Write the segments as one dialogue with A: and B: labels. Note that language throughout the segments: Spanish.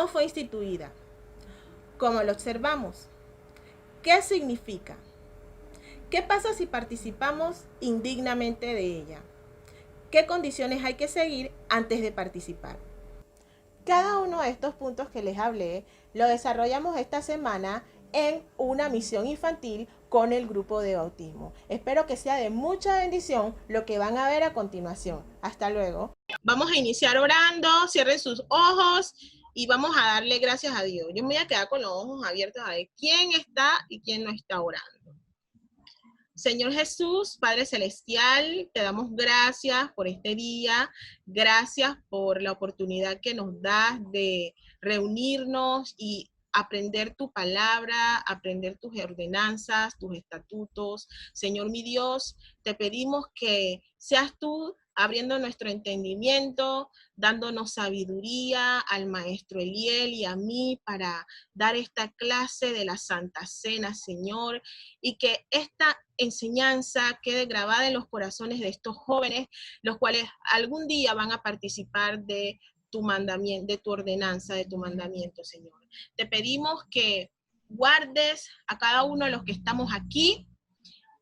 A: ¿Cómo fue instituida? ¿Cómo lo observamos? ¿Qué significa? ¿Qué pasa si participamos indignamente de ella? ¿Qué condiciones hay que seguir antes de participar? Cada uno de estos puntos que les hablé lo desarrollamos esta semana en una misión infantil con el grupo de autismo. Espero que sea de mucha bendición lo que van a ver a continuación. Hasta luego. Vamos a iniciar orando, cierren sus ojos y vamos a darle gracias a Dios. Yo me voy a quedar con los ojos abiertos a ver quién está y quién no está orando. Señor Jesús, Padre Celestial, te damos gracias por este día, gracias por la oportunidad que nos das de reunirnos y aprender tu palabra, aprender tus ordenanzas, tus estatutos. Señor mi Dios, te pedimos que seas tú abriendo nuestro entendimiento, dándonos sabiduría al maestro Eliel y a mí para dar esta clase de la Santa Cena, Señor, y que esta enseñanza quede grabada en los corazones de estos jóvenes, los cuales algún día van a participar de tu mandamiento, de tu ordenanza, de tu mandamiento, Señor. Te pedimos que guardes a cada uno de los que estamos aquí,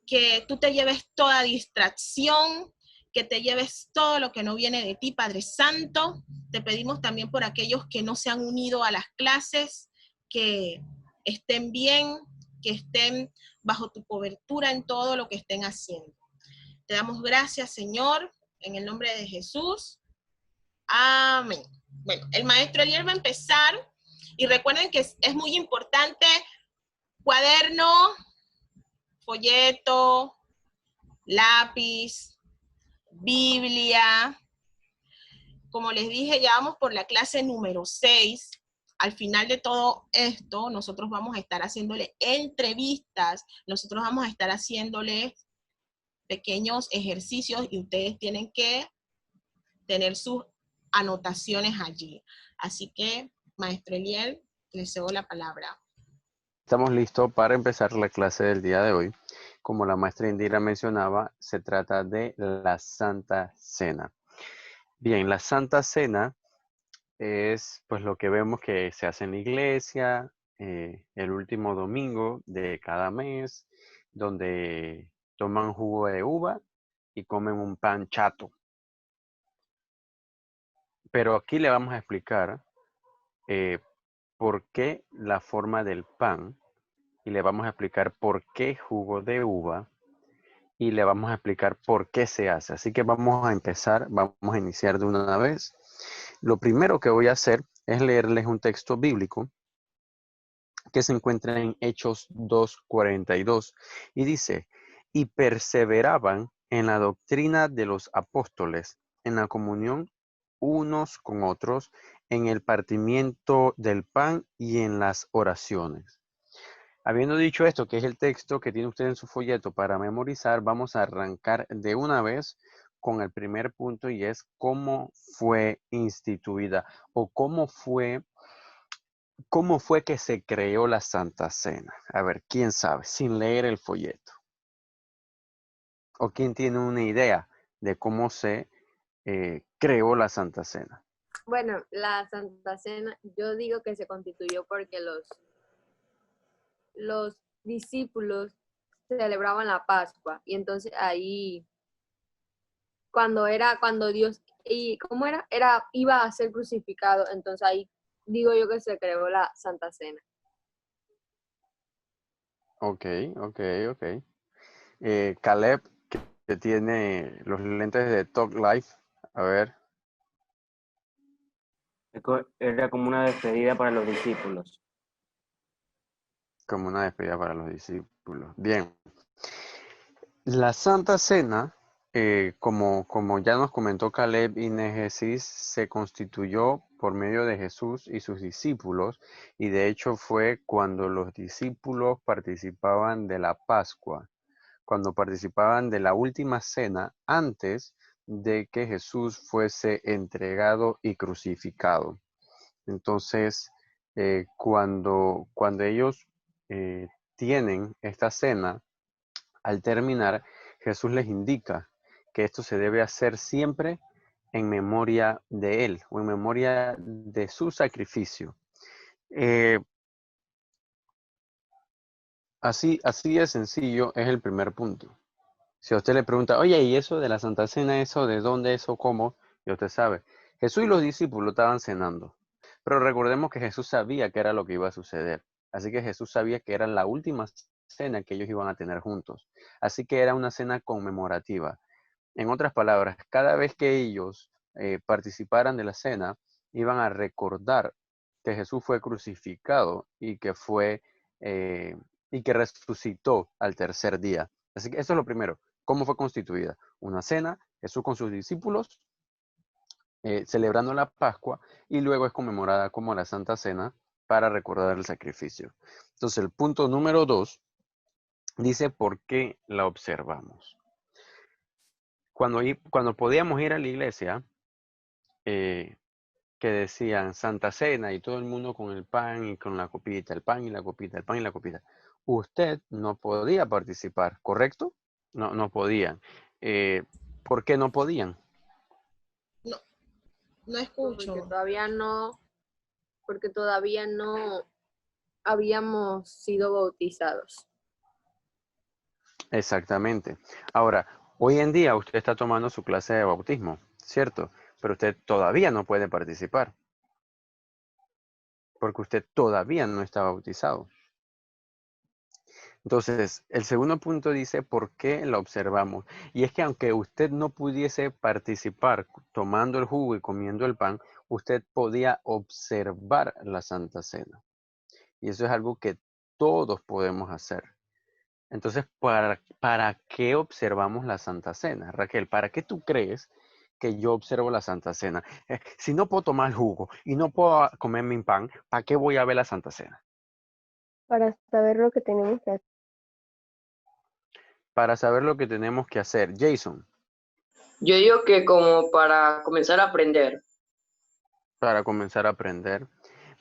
A: que tú te lleves toda distracción, que te lleves todo lo que no viene de ti, Padre Santo. Te pedimos también por aquellos que no se han unido a las clases, que estén bien, que estén bajo tu cobertura en todo lo que estén haciendo. Te damos gracias, Señor, en el nombre de Jesús. Amén. Bueno, el maestro Eliel va a empezar y recuerden que es muy importante cuaderno, folleto, lápiz, Biblia. Como les dije, ya vamos por la clase número 6. Al final de todo esto, nosotros vamos a estar haciéndole entrevistas, nosotros vamos a estar haciéndole pequeños ejercicios y ustedes tienen que tener sus anotaciones allí. Así que, maestro Eliel, les cedo la palabra.
B: Estamos listos para empezar la clase del día de hoy. Como la maestra Indira mencionaba, se trata de la Santa Cena. Bien, la Santa Cena es pues lo que vemos que se hace en la iglesia el último domingo de cada mes, donde toman jugo de uva y comen un pan chato. Pero aquí le vamos a explicar por qué la forma del pan, y le vamos a explicar por qué jugo de uva, y le vamos a explicar por qué se hace. Así que vamos a empezar, vamos a iniciar de una vez. Lo primero que voy a hacer es leerles un texto bíblico que se encuentra en Hechos 2:42 y dice: y perseveraban en la doctrina de los apóstoles, en la comunión unos con otros, en el partimiento del pan y en las oraciones. Habiendo dicho esto, que es el texto que tiene usted en su folleto para memorizar, vamos a arrancar de una vez con el primer punto, y es cómo fue instituida o cómo fue que se creó la Santa Cena. A ver, ¿quién sabe? Sin leer el folleto. ¿O quién tiene una idea de cómo se creó la Santa Cena?
C: Bueno, la Santa Cena, yo digo que se constituyó porque los discípulos celebraban la Pascua y entonces ahí cuando Dios y cómo iba a ser crucificado, entonces ahí digo yo que se creó la Santa Cena.
B: Ok. Caleb, que tiene los lentes de Talk Life, a ver.
D: Era como una despedida para los discípulos.
B: Como una despedida para los discípulos. Bien. La Santa Cena, como ya nos comentó Caleb y Négesis, se constituyó por medio de Jesús y sus discípulos, y de hecho fue cuando los discípulos participaban de la Pascua, cuando participaban de la última cena antes de que Jesús fuese entregado y crucificado. Entonces, cuando ellos tienen esta cena, al terminar, Jesús les indica que esto se debe hacer siempre en memoria de Él o en memoria de su sacrificio. Eh, así de sencillo es el primer punto. Si a usted le pregunta, oye, ¿y eso de la Santa Cena, eso de dónde, eso cómo? Y usted sabe, Jesús y los discípulos estaban cenando. Pero recordemos que Jesús sabía que era lo que iba a suceder. Así que Jesús sabía que era la última cena que ellos iban a tener juntos. Así que era una cena conmemorativa. En otras palabras, cada vez que ellos participaran de la cena, iban a recordar que Jesús fue crucificado eh, y que resucitó al tercer día. Así que eso es lo primero. ¿Cómo fue constituida? Una cena, Jesús con sus discípulos, celebrando la Pascua, y luego es conmemorada como la Santa Cena para recordar el sacrificio. Entonces, el punto número 2 dice por qué la observamos. Cuando podíamos ir a la iglesia, que decían Santa Cena y todo el mundo con el pan y con la copita, el pan y la copita, el pan y la copita. Usted no podía participar, ¿correcto? No podían. ¿Por qué no podían?
A: No, no
C: Porque
A: escucho.
C: todavía no habíamos sido bautizados.
B: Exactamente. Ahora, hoy en día usted está tomando su clase de bautismo, ¿cierto? Pero usted todavía no puede participar, porque usted todavía no está bautizado. Entonces, el segundo punto dice por qué la observamos. Y es que aunque usted no pudiese participar tomando el jugo y comiendo el pan, usted podía observar la Santa Cena. Y eso es algo que todos podemos hacer. Entonces, ¿para qué observamos la Santa Cena? Raquel, ¿para qué tú crees que yo observo la Santa Cena? Si no puedo tomar el jugo y no puedo comer mi pan, ¿para qué voy a ver la Santa Cena?
E: Para saber lo que tenemos que hacer.
B: Para saber lo que tenemos que hacer. Jason,
F: Yo digo que como para comenzar a aprender.
B: para comenzar a aprender.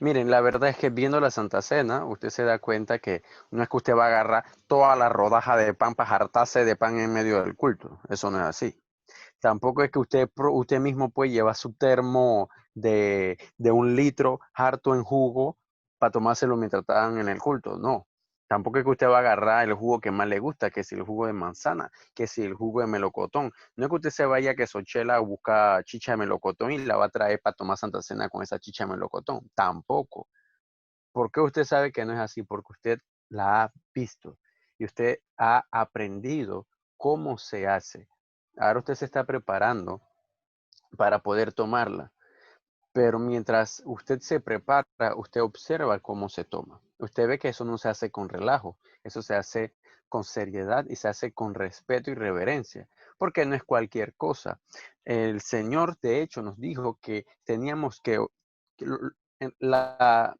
B: Miren, la verdad es que viendo la Santa Cena, usted se da cuenta que no es que usted va a agarrar toda la rodaja de pan para hartarse de pan en medio del culto. Eso no es así. Tampoco es que usted mismo puede llevar su termo de 1 litro harto en jugo para tomárselo mientras están en el culto. No. Tampoco es que usted va a agarrar el jugo que más le gusta, que si el jugo de manzana, que si el jugo de melocotón. No es que usted se vaya a Quesochela a buscar chicha de melocotón y la va a traer para tomar Santa Cena con esa chicha de melocotón. Tampoco. ¿Por qué usted sabe que no es así? Porque usted la ha visto y usted ha aprendido cómo se hace. Ahora usted se está preparando para poder tomarla. Pero mientras usted se prepara, usted observa cómo se toma. Usted ve que eso no se hace con relajo, eso se hace con seriedad y se hace con respeto y reverencia, porque no es cualquier cosa. El Señor, de hecho, nos dijo que teníamos que la,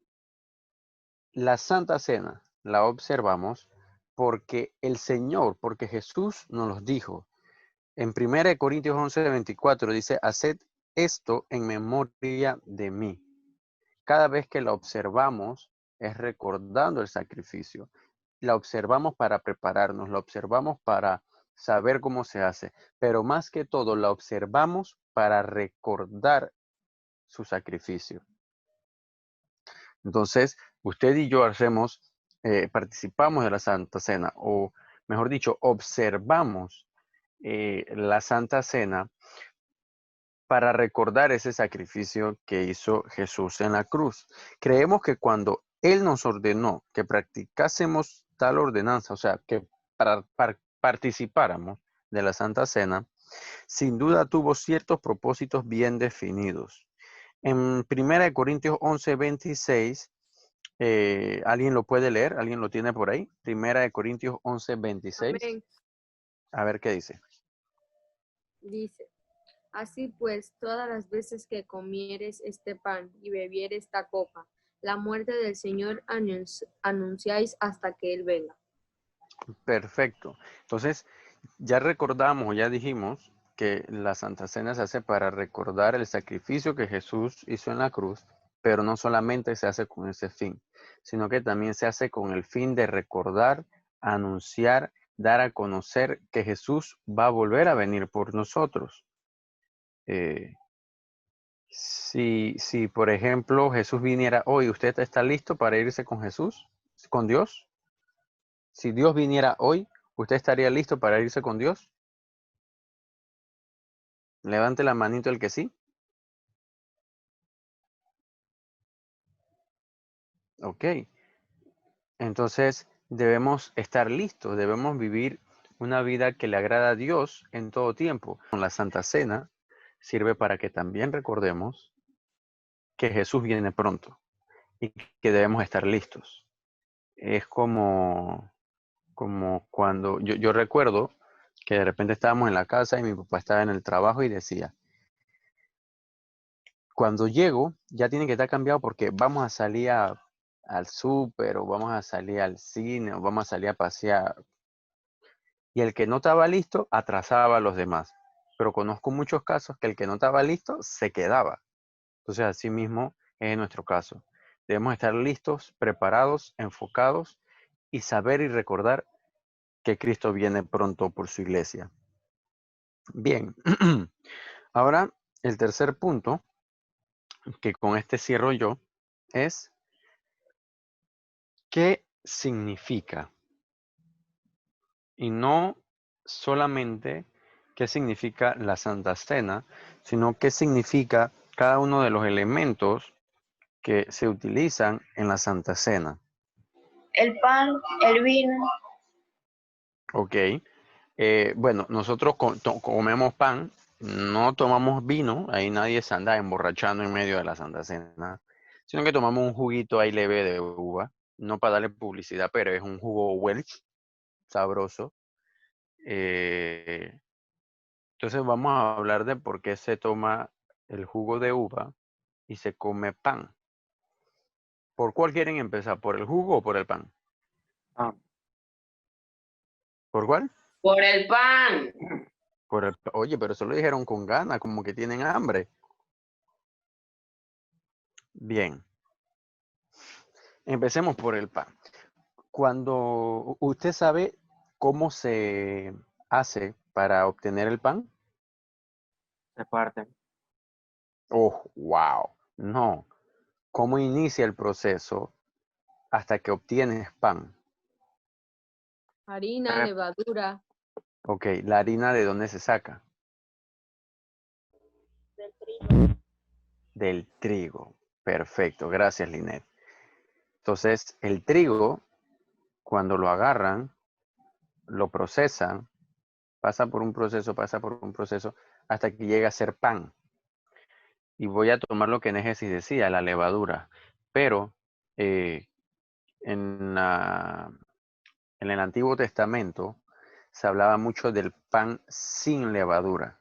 B: la Santa Cena la observamos porque Jesús nos los dijo. En 1 Corintios 11:24 dice, haced esto en memoria de mí. Cada vez que la observamos es recordando el sacrificio. La observamos para prepararnos, la observamos para saber cómo se hace, pero más que todo la observamos para recordar su sacrificio. Entonces, usted y yo participamos de la Santa Cena, o mejor dicho, observamos la Santa Cena para recordar ese sacrificio que hizo Jesús en la cruz. Creemos que cuando Él nos ordenó que practicásemos tal ordenanza, o sea, que participáramos de la Santa Cena, sin duda tuvo ciertos propósitos bien definidos. En 1 Corintios 11:26, ¿alguien lo puede leer? ¿Alguien lo tiene por ahí? 1 Corintios 11:26.
C: Amén.
B: A ver qué dice.
C: Dice, así pues, todas las veces que comieres este pan y bebieres esta copa, la muerte del Señor anunciáis hasta que Él venga.
B: Perfecto. Entonces, ya recordamos, ya dijimos que la Santa Cena se hace para recordar el sacrificio que Jesús hizo en la cruz, pero no solamente se hace con ese fin, sino que también se hace con el fin de recordar, anunciar, dar a conocer que Jesús va a volver a venir por nosotros. Si, por ejemplo, Jesús viniera hoy, ¿usted está listo para irse con Jesús, con Dios? Si Dios viniera hoy, ¿usted estaría listo para irse con Dios? Levante la manito el que sí. Ok. Entonces, debemos estar listos, debemos vivir una vida que le agrada a Dios en todo tiempo. Con la Santa Cena sirve para que también recordemos que Jesús viene pronto y que debemos estar listos. Es como cuando yo recuerdo que de repente estábamos en la casa y mi papá estaba en el trabajo y decía, cuando llego ya tiene que estar cambiado porque vamos a salir al súper o vamos a salir al cine o vamos a salir a pasear. Y el que no estaba listo atrasaba a los demás. Pero conozco muchos casos que el que no estaba listo se quedaba. Entonces, así mismo es nuestro caso. Debemos estar listos, preparados, enfocados y saber y recordar que Cristo viene pronto por su iglesia. Bien, ahora el tercer punto, que con este cierro yo, es ¿qué significa? Y no solamente qué significa la Santa Cena, sino qué significa cada uno de los elementos que se utilizan en la Santa Cena.
G: El pan, el vino.
B: Ok. Bueno, nosotros comemos pan, no tomamos vino, ahí nadie se anda emborrachando en medio de la Santa Cena, sino que tomamos un juguito ahí leve de uva, no para darle publicidad, pero es un jugo Welch, sabroso. Entonces vamos a hablar de por qué se toma el jugo de uva y se come pan. ¿Por cuál quieren empezar? ¿Por el jugo o por el pan?
D: Ah,
B: ¿Por cuál?
F: Por el pan.
B: Oye, pero eso lo dijeron con ganas, como que tienen hambre. Bien, empecemos por el pan. Cuando usted sabe cómo se hace para obtener el pan.
D: se parte.
B: Oh, wow. No. ¿Cómo inicia el proceso hasta que obtienes pan?
C: Harina,
D: Rep-
C: levadura,
B: Ok, ¿la harina de dónde se saca?
G: Del trigo.
B: Del trigo. Perfecto, gracias Linet. Entonces, el trigo, cuando lo agarran, lo procesan, pasa por un proceso, hasta que llega a ser pan. Y voy a tomar lo que Négesis decía, la levadura. Pero en el Antiguo Testamento se hablaba mucho del pan sin levadura.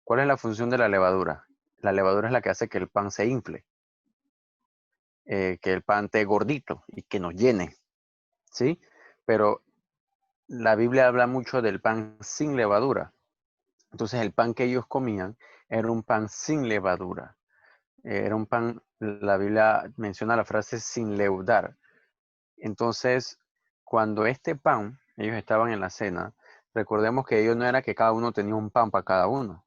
B: ¿Cuál es la función de la levadura? La levadura es la que hace que el pan se infle, que el pan esté gordito y que nos llene, ¿sí? Pero la Biblia habla mucho del pan sin levadura. Entonces el pan que ellos comían era un pan sin levadura. Era un pan, la Biblia menciona la frase sin leudar. Entonces, cuando este pan, ellos estaban en la cena, recordemos que ellos no era que cada uno tenía un pan para cada uno.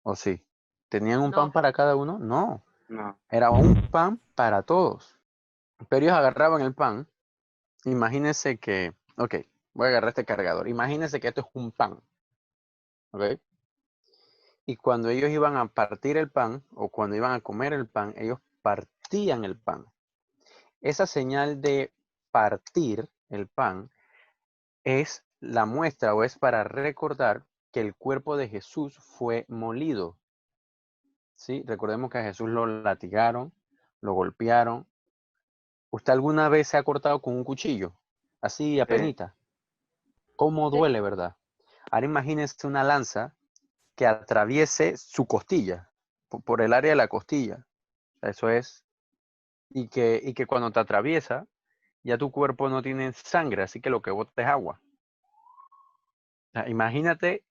B: ¿O sí? ¿Tenían un pan
C: no,
B: para cada uno? No.
D: No.
B: Era un pan para todos. Pero ellos agarraban el pan. Imagínense que, ok, voy a agarrar este cargador. Imagínense que esto es un pan. ¿Ok? Y cuando ellos iban a partir el pan o cuando iban a comer el pan, ellos partían el pan. Esa señal de partir el pan es la muestra o es para recordar que el cuerpo de Jesús fue molido. ¿Sí? Recordemos que a Jesús lo latigaron, lo golpearon. ¿Usted alguna vez se ha cortado con un cuchillo? Así, apenita. ¿Cómo
C: sí,
B: duele, verdad? Ahora imagínese una lanza que atraviese su costilla, por el área de la costilla. Eso es. Y que cuando te atraviesa, ya tu cuerpo no tiene sangre, así que lo que bota es agua. O sea, imagínate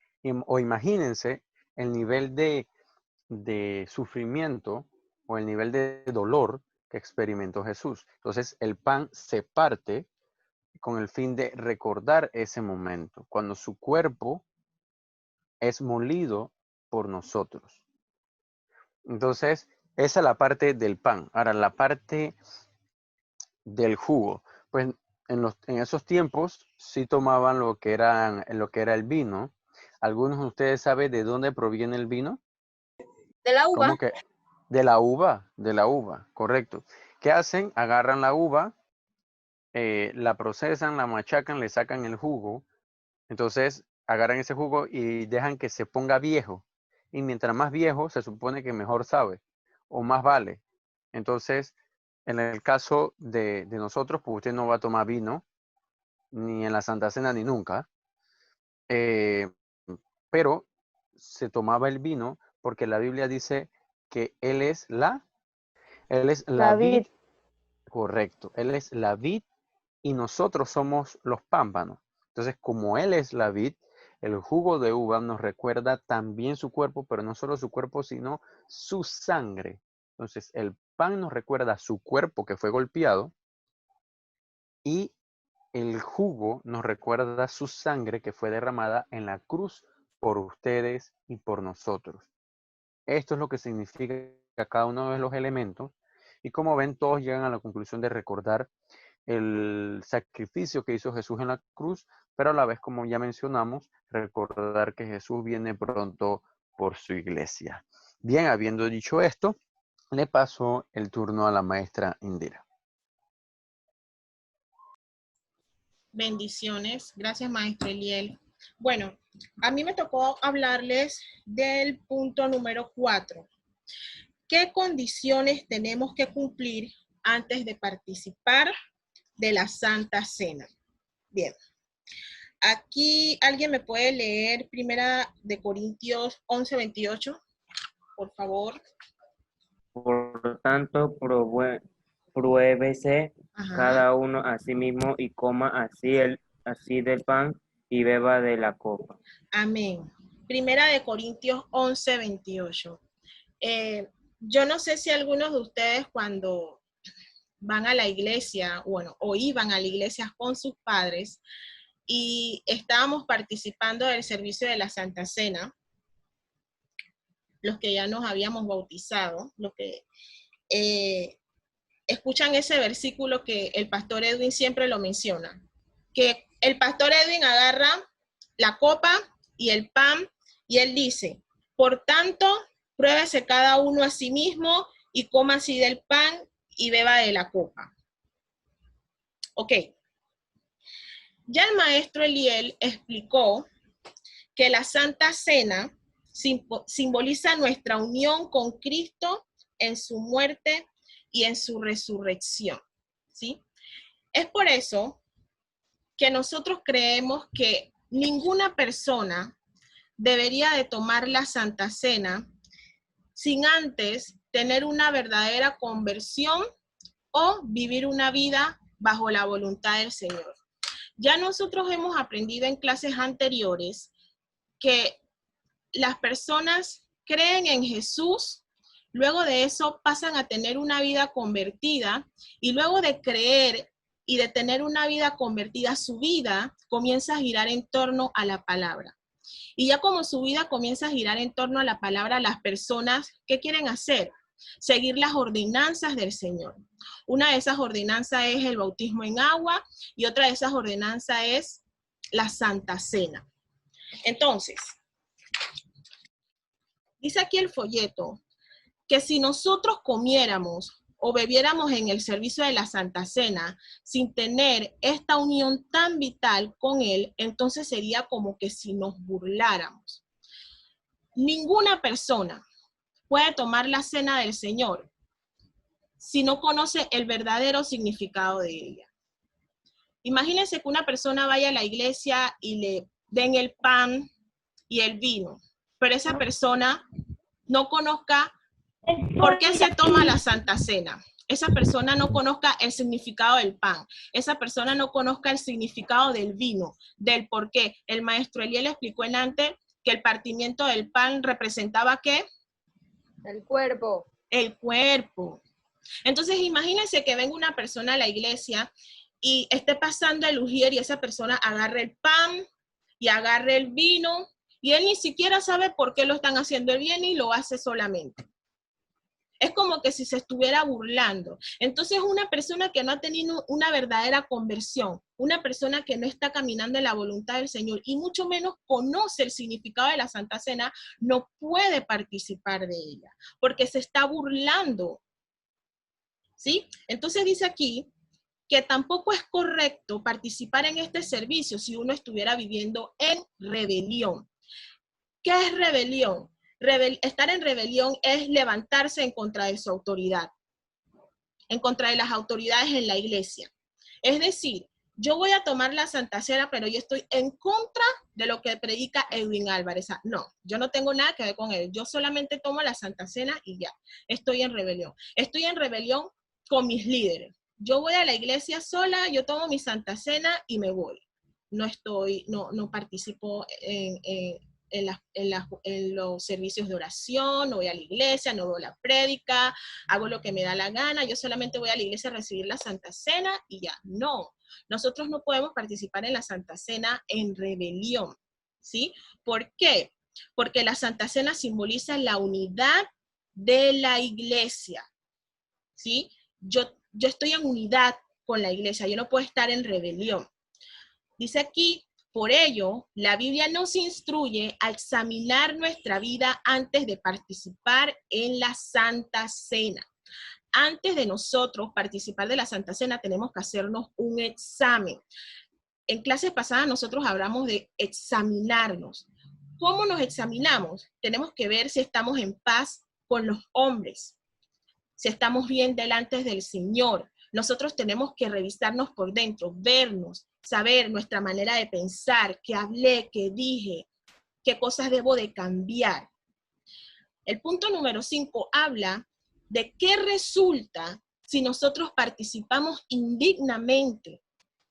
B: o imagínense el nivel de sufrimiento o el nivel de dolor que experimentó Jesús. Entonces el pan se parte con el fin de recordar ese momento, cuando su cuerpo es molido por nosotros. Entonces, esa es la parte del pan. Ahora, la parte del jugo. Pues en esos tiempos sí tomaban lo que era el vino. ¿Algunos de ustedes saben de dónde proviene el vino?
C: De la uva.
B: ¿Cómo que? De la uva, correcto. ¿Qué hacen? Agarran la uva, la procesan, la machacan, le sacan el jugo. Entonces, agarran ese jugo y dejan que se ponga viejo. Y mientras más viejo, se supone que mejor sabe o más vale. Entonces, en el caso de nosotros, pues usted no va a tomar vino, ni en la Santa Cena, ni nunca. Pero se tomaba el vino porque la Biblia dice que Él es la vid,
E: David,
B: correcto. Él es la vid y nosotros somos los pámpanos. Entonces, como Él es la vid, el jugo de uva nos recuerda también su cuerpo, pero no solo su cuerpo, sino su sangre. Entonces, el pan nos recuerda su cuerpo que fue golpeado y el jugo nos recuerda su sangre que fue derramada en la cruz por ustedes y por nosotros. Esto es lo que significa cada uno de los elementos y como ven, todos llegan a la conclusión de recordar el sacrificio que hizo Jesús en la cruz, pero a la vez, como ya mencionamos, recordar que Jesús viene pronto por su iglesia. Bien, habiendo dicho esto, le paso el turno a la maestra Indira.
A: Bendiciones. Gracias, maestro Eliel. Bueno, a mí me tocó hablarles del punto número 4. ¿Qué condiciones tenemos que cumplir antes de participar de la Santa Cena? Bien. Aquí alguien me puede leer Primera de Corintios 11:28, por favor.
D: Por tanto, pruébese
A: Ajá.
D: cada uno a sí mismo y coma así del pan y beba de la copa.
A: Amén. Primera de Corintios 11:28. Yo no sé si algunos de ustedes cuando van a la iglesia, bueno, o iban a la iglesia con sus padres y estábamos participando del servicio de la Santa Cena, los que ya nos habíamos bautizado, los que escuchan ese versículo que el pastor Edwin siempre lo menciona, que el pastor Edwin agarra la copa y el pan y él dice, por tanto, pruébese cada uno a sí mismo y coma así del pan y beba de la copa. Ok. Ya el maestro Eliel explicó que la Santa Cena simboliza nuestra unión con Cristo en su muerte y en su resurrección, ¿sí? Es por eso que nosotros creemos que ninguna persona debería de tomar la Santa Cena sin antes tener una verdadera conversión o vivir una vida bajo la voluntad del Señor. Ya nosotros hemos aprendido en clases anteriores que las personas creen en Jesús, luego de eso pasan a tener una vida convertida y luego de creer y de tener una vida convertida, su vida comienza a girar en torno a la palabra. Y ya como su vida comienza a girar en torno a la palabra, las personas, ¿qué quieren hacer? Seguir las ordenanzas del Señor. Una de esas ordenanzas es el bautismo en agua y otra de esas ordenanzas es la Santa Cena. Entonces, dice aquí el folleto que si nosotros comiéramos o bebiéramos en el servicio de la Santa Cena sin tener esta unión tan vital con Él, entonces sería como que si nos burláramos. Ninguna persona puede tomar la cena del Señor si no conoce el verdadero significado de ella. Imagínense que una persona vaya a la iglesia y le den el pan y el vino, pero esa persona no conozca por qué se toma la Santa Cena. Esa persona no conozca el significado del pan. Esa persona no conozca el significado del vino, del por qué. El maestro Eliel explicó en antes que el partimiento del pan representaba ¿qué?
C: El cuerpo.
A: El cuerpo. Entonces, imagínense que venga una persona a la iglesia y esté pasando el ujier y esa persona agarre el pan y agarre el vino y él ni siquiera sabe por qué lo están haciendo el bien y lo hace solamente. Es como que si se estuviera burlando. Entonces, una persona que no ha tenido una verdadera conversión, una persona que no está caminando en la voluntad del Señor y mucho menos conoce el significado de la Santa Cena, no puede participar de ella, porque se está burlando. ¿Sí? Entonces dice aquí que tampoco es correcto participar en este servicio si uno estuviera viviendo en rebelión. ¿Qué es rebelión? Estar en rebelión es levantarse en contra de su autoridad, en contra de las autoridades en la iglesia. Es decir, yo voy a tomar la Santa Cena, pero yo estoy en contra de lo que predica Edwin Álvarez. No, yo no tengo nada que ver con él. Yo solamente tomo la Santa Cena y ya. Estoy en rebelión. Estoy en rebelión con mis líderes. Yo voy a la iglesia sola, yo tomo mi Santa Cena y me voy. No participo en los servicios de oración, no voy a la iglesia, no doy la prédica, hago lo que me da la gana, yo solamente voy a la iglesia a recibir la Santa Cena y ya. No, nosotros no podemos participar en la Santa Cena en rebelión, ¿sí? ¿Por qué? Porque la Santa Cena simboliza la unidad de la iglesia, ¿sí? Yo estoy en unidad con la iglesia, yo no puedo estar en rebelión. Dice aquí, por ello, la Biblia nos instruye a examinar nuestra vida antes de participar en la Santa Cena. Antes de nosotros participar de la Santa Cena, tenemos que hacernos un examen. En clases pasadas nosotros hablamos de examinarnos. ¿Cómo nos examinamos? Tenemos que ver si estamos en paz con los hombres, si estamos bien delante del Señor. Nosotros tenemos que revisarnos por dentro, vernos, saber nuestra manera de pensar, qué hablé, qué dije, qué cosas debo de cambiar. El punto número 5 habla de qué resulta si nosotros participamos indignamente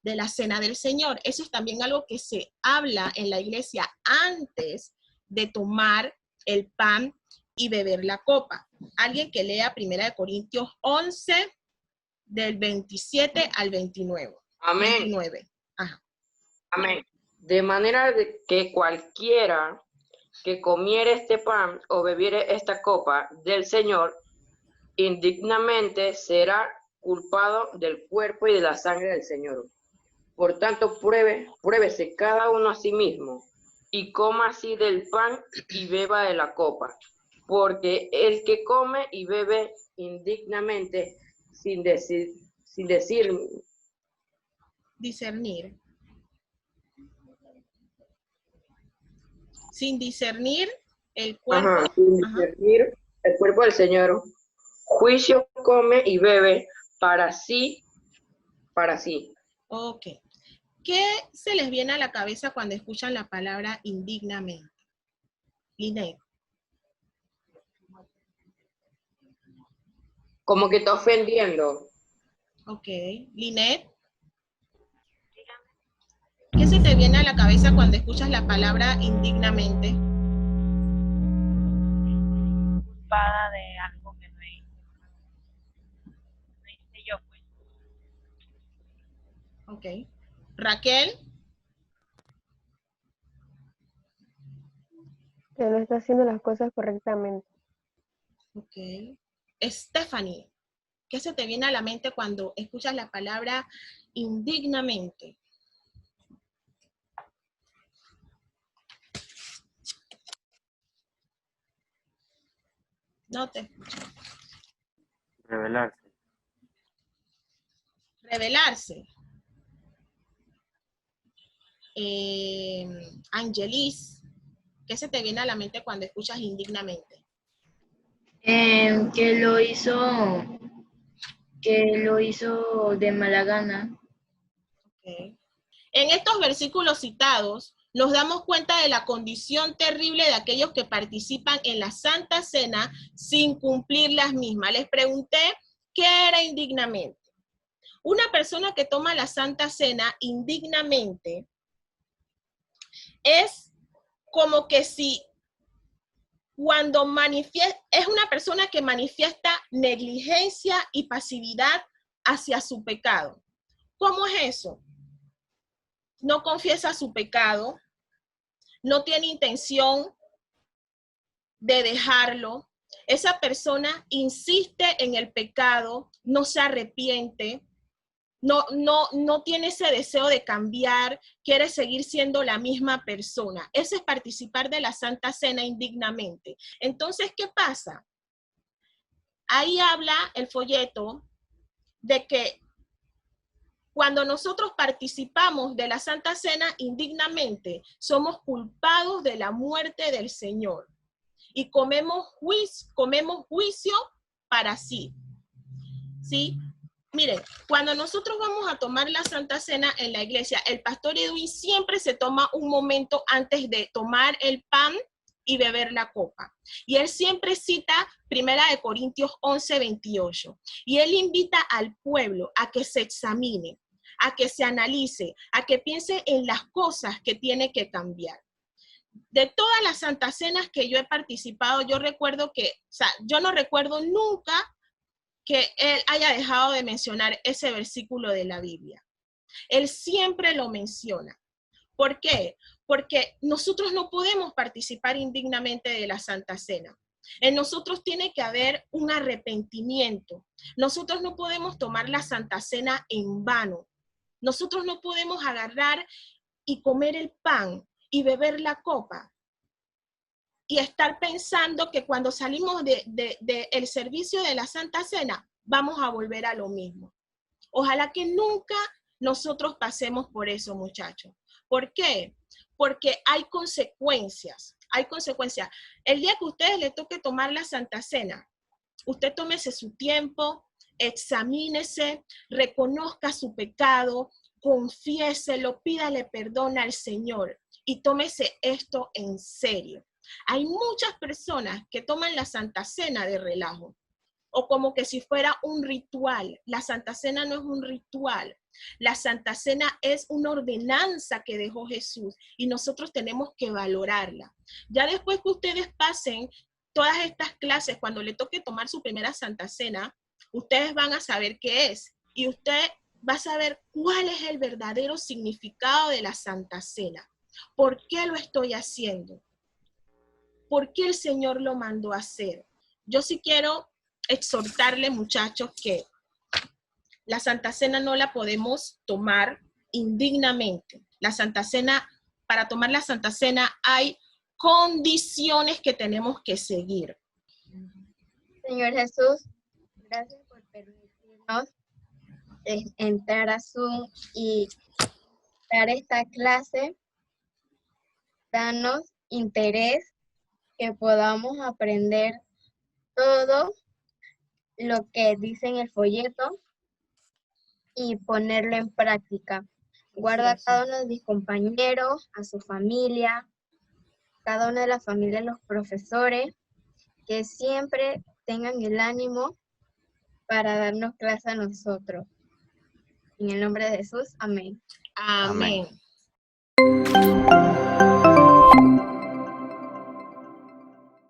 A: de la cena del Señor. Eso es también algo que se habla en la iglesia antes de tomar el pan y beber la copa. Alguien que lea 1 Corintios 11, del 27 al 29.
F: Amén.
A: 29. Ajá.
F: Amén. De manera de que cualquiera que comiere este pan o bebiere esta copa del Señor, indignamente será culpado del cuerpo y de la sangre del Señor. Por tanto, pruébese cada uno a sí mismo, y coma así del pan y beba de la copa. Porque el que come y bebe indignamente, sin
A: discernir. Sin discernir el cuerpo.
F: sin discernir el cuerpo del Señor, juicio come y bebe para sí.
A: Ok. ¿Qué se les viene a la cabeza cuando escuchan la palabra indignamente? Linet.
F: Como que está ofendiendo.
A: Ok. Linet. ¿Qué se te viene a la cabeza cuando escuchas la palabra indignamente?
H: Culpada de algo que no hice yo, pues.
A: Ok. Raquel.
E: Que no está haciendo las cosas correctamente.
A: Ok. Stephanie. ¿Qué se te viene a la mente cuando escuchas la palabra indignamente? No te escucho.
D: Rebelarse.
A: Rebelarse. Angelis, ¿qué se te viene a la mente cuando escuchas indignamente?
G: Que lo hizo de mala gana.
A: Okay. En estos versículos citados, nos damos cuenta de la condición terrible de aquellos que participan en la Santa Cena sin cumplir las mismas. Les pregunté qué era indignamente. Una persona que toma la Santa Cena indignamente es como que si cuando es una persona que manifiesta negligencia y pasividad hacia su pecado. ¿Cómo es eso? No confiesa su pecado, no tiene intención de dejarlo, Esa persona insiste en el pecado, no se arrepiente, no tiene ese deseo de cambiar, quiere seguir siendo la misma persona. Ese es participar de la Santa Cena indignamente. Entonces, ¿qué pasa? Ahí habla el folleto de que cuando nosotros participamos de la Santa Cena indignamente, somos culpados de la muerte del Señor y comemos juicio para sí. ¿Sí? Miren, cuando nosotros vamos a tomar la Santa Cena en la iglesia, el pastor Edwin siempre se toma un momento antes de tomar el pan y beber la copa. Y él siempre cita 1 Corintios 11:28. Y él invita al pueblo a que se examine, a que se analice, a que piense en las cosas que tiene que cambiar. De todas las Santas Cenas que yo he participado, yo no recuerdo nunca que él haya dejado de mencionar ese versículo de la Biblia. Él siempre lo menciona. ¿Por qué? Porque nosotros no podemos participar indignamente de la Santa Cena. En nosotros tiene que haber un arrepentimiento. Nosotros no podemos tomar la Santa Cena en vano. Nosotros no podemos agarrar y comer el pan y beber la copa y estar pensando que cuando salimos del servicio de la Santa Cena, vamos a volver a lo mismo. Ojalá que nunca nosotros pasemos por eso, muchachos. ¿Por qué? Porque hay consecuencias, hay consecuencias. El día que a ustedes les toque tomar la Santa Cena, usted tómese su tiempo, examínese, reconozca su pecado, confiéselo, pídale perdón al Señor y tómese esto en serio. Hay muchas personas que toman la Santa Cena de relajo o como que si fuera un ritual. La Santa Cena no es un ritual. La Santa Cena es una ordenanza que dejó Jesús y nosotros tenemos que valorarla. Ya después que ustedes pasen todas estas clases, cuando le toque tomar su primera Santa Cena, ustedes van a saber qué es y usted va a saber cuál es el verdadero significado de la Santa Cena. ¿Por qué lo estoy haciendo? ¿Por qué el Señor lo mandó a hacer? Yo sí quiero exhortarle, muchachos, que la Santa Cena no la podemos tomar indignamente. La Santa Cena, para tomar la Santa Cena hay condiciones que tenemos que seguir.
G: Señor Jesús, gracias por permitirnos entrar a Zoom y dar esta clase. Danos interés, que podamos aprender todo lo que dice en el folleto y ponerlo en práctica. Guarda a cada uno de mis compañeros, a su familia, cada una de las familias, los profesores, que siempre tengan el ánimo para darnos clase a nosotros. En el nombre de Jesús, amén.
A: Amén.